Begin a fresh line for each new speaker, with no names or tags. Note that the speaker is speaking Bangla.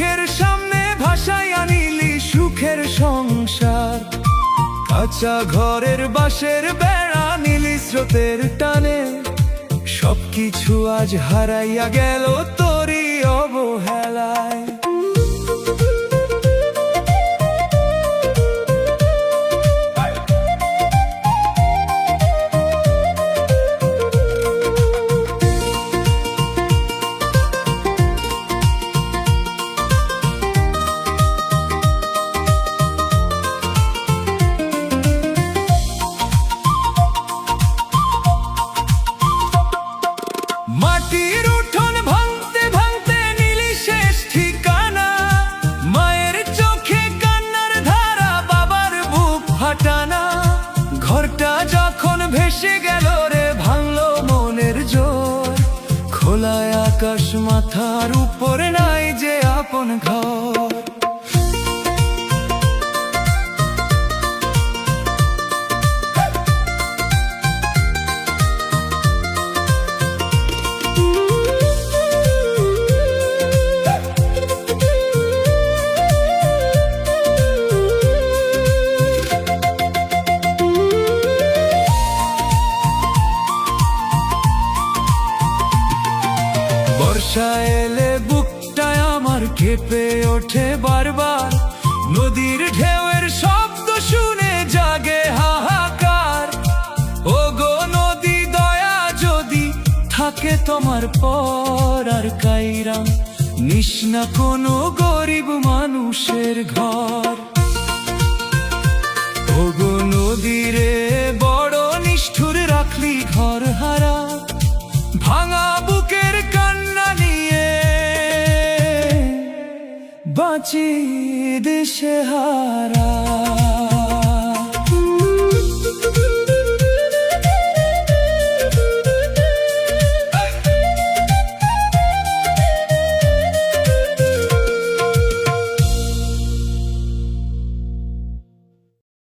চোখের সামনে ভাষায় আনিলি সুখের সংসার। কাঁচা ঘরের বাঁশের বেড়া নিলি স্রোতের টানে, সবকিছু আজ হারাইয়া গেল তোরই অবহেলায়। মাটির উঠোন ভাঙতে ভাঙতে নিলি শেষ ঠিকানা, মায়ের চোখে কান্নার ধারা, বাবার বুক ফাটানা। ঘরটা যখন ভেসে গেল রে ভাঙলো মনের জোর, খোলা আকাশ মাথার উপরে নাই যে আপন ঘর। বর্ষা এলে বুকটায় আমার কেঁপে ওঠে বারবার, নদীর ঢেউয়ের শব্দ শুনে জাগে হাহাকার। ও গো নদী দয়া যদি থাকে তোমার পর, আর কাইরা নিস না কোনো গরিব মানুষের ঘর। ও গো নদী রে বড় নিষ্ঠুর রাখলি ঘর হারা, ভাঙা বুকের কান্না নিয়ে বাঁচি দিশেহারা।